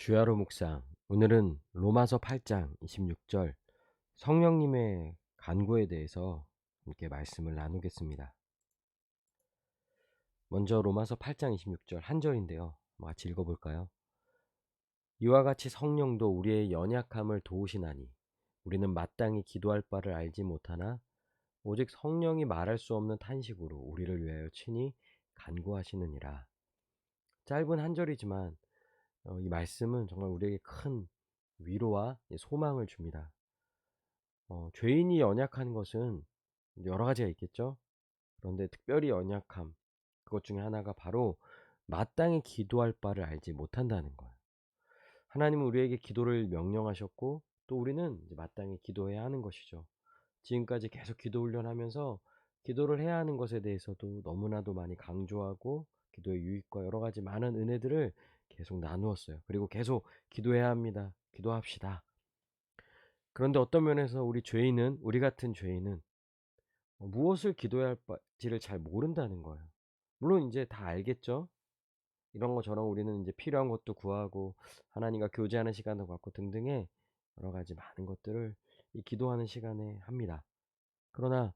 주야로 묵상. 오늘은 로마서 8장 26절 성령님의 간구에 대해서 함께 말씀을 나누겠습니다. 먼저 로마서 8장 26절 한 절인데요. 같이 읽어볼까요? 이와 같이 성령도 우리의 연약함을 도우시나니 우리는 마땅히 기도할 바를 알지 못하나 오직 성령이 말할 수 없는 탄식으로 우리를 위하여 친히 간구하시느니라. 짧은 한 절이지만 이 말씀은 정말 우리에게 큰 위로와 소망을 줍니다. 죄인이 연약한 것은 여러 가지가 있겠죠. 그런데 특별히 연약함, 그것 중에 하나가 바로 마땅히 기도할 바를 알지 못한다는 거예요. 하나님은 우리에게 기도를 명령하셨고 또 우리는 이제 마땅히 기도해야 하는 것이죠. 지금까지 계속 기도 훈련하면서 기도를 해야 하는 것에 대해서도 너무나도 많이 강조하고 기도의 유익과 여러 가지 많은 은혜들을 계속 나누었어요. 그리고 계속 기도해야 합니다. 기도합시다. 그런데 어떤 면에서 우리 같은 죄인은 무엇을 기도해야 할지를 잘 모른다는 거예요. 물론 이제 다 알겠죠. 이런 거 저런 우리는 이제 필요한 것도 구하고 하나님과 교제하는 시간도 갖고 등등의 여러 가지 많은 것들을 이 기도하는 시간에 합니다. 그러나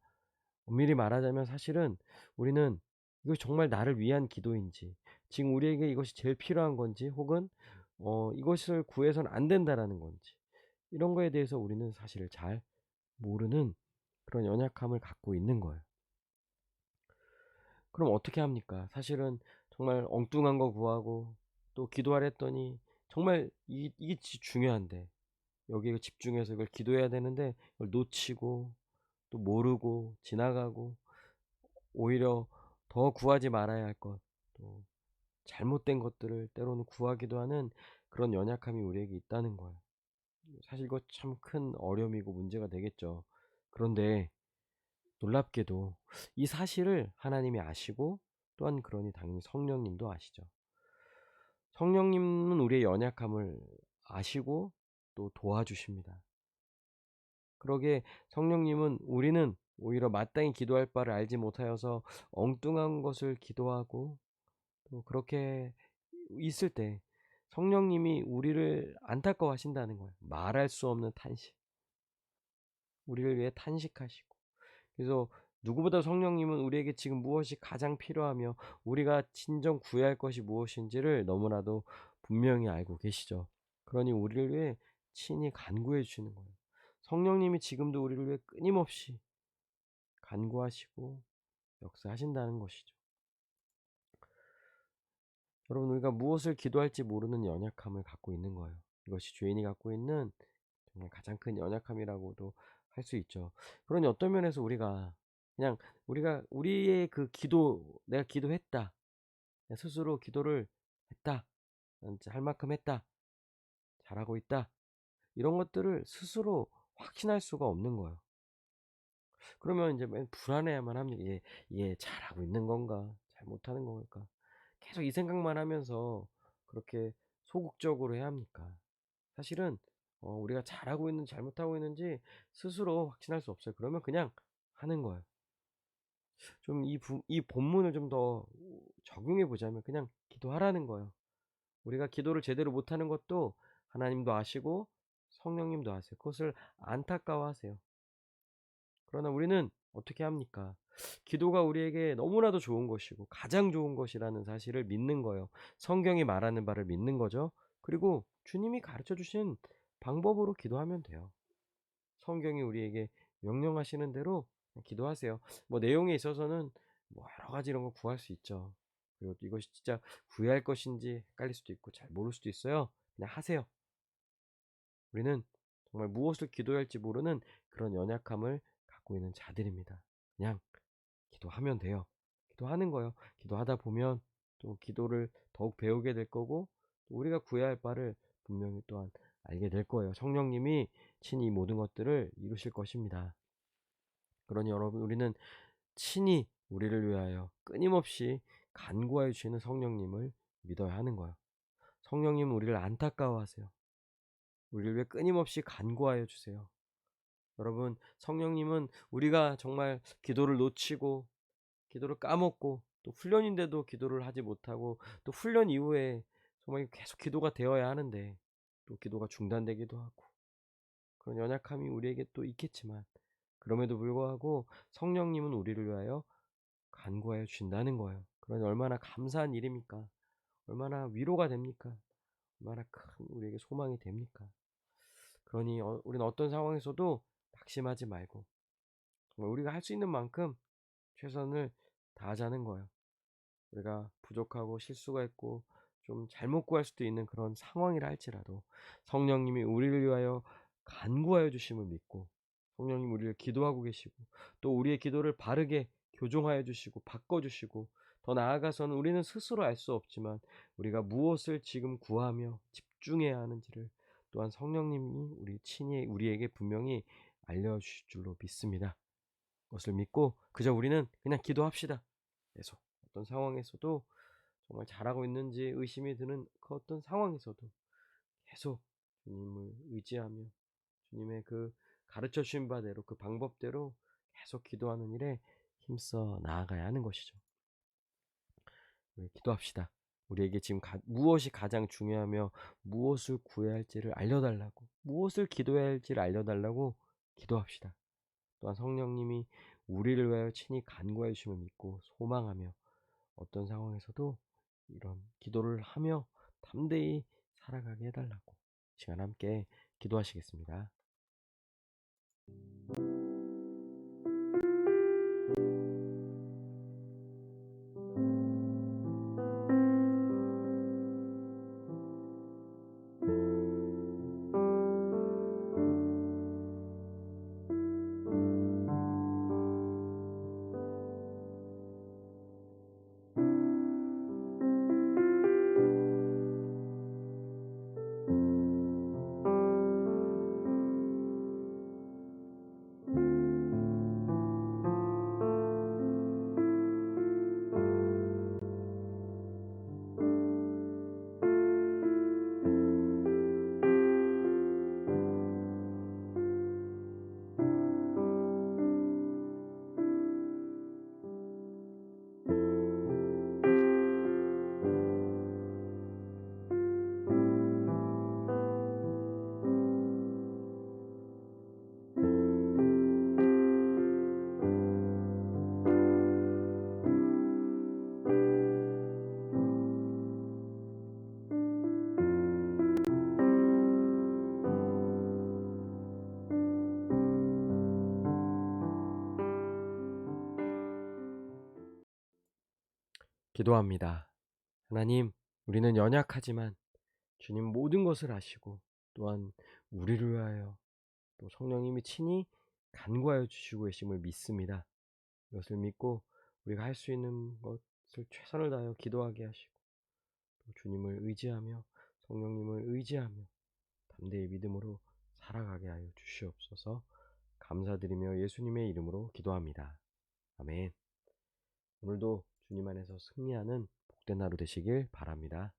엄밀히 말하자면 사실은 우리는 이것이 정말 나를 위한 기도인지, 지금 우리에게 이것이 제일 필요한 건지, 혹은 이것을 구해서는 안 된다라는 건지, 이런 거에 대해서 우리는 사실 잘 모르는 그런 연약함을 갖고 있는 거예요. 그럼 어떻게 합니까? 사실은 정말 엉뚱한 거 구하고 또 기도하라 했더니 정말 이게 중요한데 여기에 집중해서 이걸 기도해야 되는데 이걸 놓치고 또 모르고 지나가고 오히려 더 구하지 말아야 할 것, 또 잘못된 것들을 때로는 구하기도 하는 그런 연약함이 우리에게 있다는 거예요. 사실 이거 참 큰 어려움이고 문제가 되겠죠. 그런데 놀랍게도 이 사실을 하나님이 아시고 또한 그러니 당연히 성령님도 아시죠. 성령님은 우리의 연약함을 아시고 또 도와주십니다. 그러게 성령님은 우리는 오히려 마땅히 기도할 바를 알지 못하여서 엉뚱한 것을 기도하고 또 그렇게 있을 때 성령님이 우리를 안타까워하신다는 거예요. 말할 수 없는 탄식. 우리를 위해 탄식하시고. 그래서 누구보다 성령님은 우리에게 지금 무엇이 가장 필요하며 우리가 진정 구해야 할 것이 무엇인지를 너무나도 분명히 알고 계시죠. 그러니 우리를 위해 친히 간구해 주시는 거예요. 성령님이 지금도 우리를 위해 끊임없이 간구하시고 역사하신다는 것이죠. 여러분, 우리가 무엇을 기도할지 모르는 연약함을 갖고 있는 거예요. 이것이 죄인이 갖고 있는 정말 가장 큰 연약함이라고도 할 수 있죠. 그러니 어떤 면에서 그냥 우리가 우리의 그 기도, '내가 기도했다. 내가 스스로 기도를 했다. 난 할 만큼 했다. 잘하고 있다.' 이런 것들을 스스로 확신할 수가 없는 거예요. 그러면 인제 맨 불안해야만 합니다. '얘 잘하고 있는 건가? 잘못하는 걸까?' 계속 이 생각만 하면서 그렇게 소극적으로 해야 합니까? 사실은 우리가 잘하고 있는지 잘못하고 있는지 스스로 확신할 수 없어요. 그러면 그냥 하는 거예요. 좀 이 본문을 좀 더 적용해 보자면 그냥 기도하라는 거예요. 우리가 기도를 제대로 못하는 것도 하나님도 아시고 성령님도 아세요. 그것을 안타까워하세요. 그러나 우리는 어떻게 합니까? 기도가 우리에게 너무나도 좋은 것이고 가장 좋은 것이라는 사실을 믿는 거예요. 성경이 말하는 바를 믿는 거죠. 그리고 주님이 가르쳐 주신 방법으로 기도하면 돼요. 성경이 우리에게 명령하시는 대로 기도하세요. 뭐 내용에 있어서는 뭐 여러 가지 이런 거 구할 수 있죠. 그리고 또 이것이 진짜 구해야 할 것인지 헷갈릴 수도 있고 잘 모를 수도 있어요. 그냥 하세요. 우리는 정말 무엇을 기도해야 할지 모르는 그런 연약함을 갖고 있는 자들입니다. 그냥 기도하면 돼요. 기도하는 거예요. 기도하다 보면 또 기도를 더욱 배우게 될 거고 또 우리가 구해야 할 바를 분명히 또한 알게 될 거예요. 성령님이 친히 이 모든 것들을 이루실 것입니다. 그러니 여러분, 우리는 친히 우리를 위하여 끊임없이 간구하여 주시는 성령님을 믿어야 하는 거예요. 성령님은 우리를 안타까워하세요. 우리를 위해 끊임없이 간구하여 주세요. 여러분, 성령님은 우리가 정말 기도를 놓치고 기도를 까먹고 또 훈련인데도 기도를 하지 못하고 또 훈련 이후에 정말 계속 기도가 되어야 하는데 또 기도가 중단되기도 하고 그런 연약함이 우리에게 또 있겠지만 그럼에도 불구하고 성령님은 우리를 위하여 간구하여 주신다는 거예요. 그러니 얼마나 감사한 일입니까? 얼마나 위로가 됩니까? 얼마나 큰 우리에게 소망이 됩니까? 그러니 우리는 어떤 상황에서도 낙심하지 말고 정말 우리가 할 수 있는 만큼 최선을 다하자는 거예요. 우리가 부족하고 실수가 있고 좀 잘못 구할 수도 있는 그런 상황이라 할지라도 성령님이 우리를 위하여 간구하여 주심을 믿고 성령님 우리를 기도하고 계시고 또 우리의 기도를 바르게 교종하여 주시고 바꿔 주시고 더 나아가서는 우리는 스스로 알 수 없지만 우리가 무엇을 지금 구하며 집중해야 하는지를 또한 성령님이 우리 친히 우리에게 분명히 알려주실 줄로 믿습니다. 그것을 믿고 그저 우리는 그냥 기도합시다. 계속 어떤 상황에서도 정말 잘하고 있는지 의심이 드는 그 어떤 상황에서도 계속 주님을 의지하며 주님의 그 가르쳐 주신 바대로 그 방법대로 계속 기도하는 일에 힘써 나아가야 하는 것이죠. 우리 기도합시다. 우리에게 지금 무엇이 가장 중요하며 무엇을 구해야 할지를 알려달라고 무엇을 기도해야 할지를 알려달라고 기도합시다. 또한 성령님이 우리를 위하여 친히 간구해 주심을 믿고 소망하며 어떤 상황에서도 이런 기도를 하며 담대히 살아가게 해달라고 시간 함께 기도하시겠습니다. 기도합니다. 하나님, 우리는 연약하지만 주님 모든 것을 아시고 또한 우리를 위하여 또 성령님이 친히 간구하여 주시고 계심을 믿습니다. 이것을 믿고 우리가 할 수 있는 것을 최선을 다하여 기도하게 하시고 또 주님을 의지하며 성령님을 의지하며 담대히 믿음으로 살아가게 하여 주시옵소서. 감사드리며 예수님의 이름으로 기도합니다. 아멘. 오늘도 주님 안에서 승리하는 복된 하루 되시길 바랍니다.